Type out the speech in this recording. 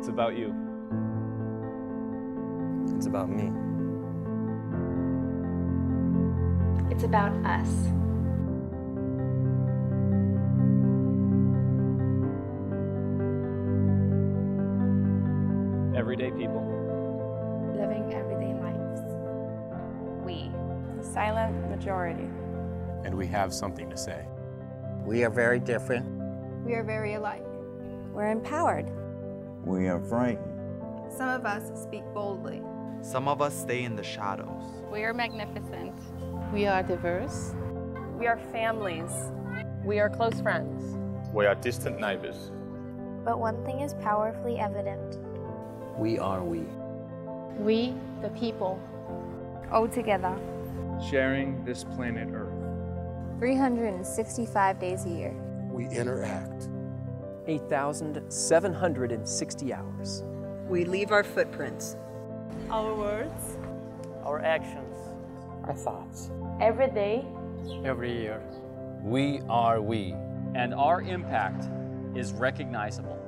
It's about you. It's about me. It's about us. Everyday people. Living everyday lives. We, the silent majority. And we have something to say. We are very different. We are very alike. We're empowered. We are frightened. Some of us speak boldly. Some of us stay in the shadows. We are magnificent. We are diverse. We are families. We are close friends. We are distant neighbors. But one thing is powerfully evident. We are we. We, the people. All together. Sharing this planet Earth. 365 days a year. We interact. 8,760 hours. We leave our footprints. Our words. Our actions. Our thoughts. Every day. Every year. We are we. And our impact is recognizable.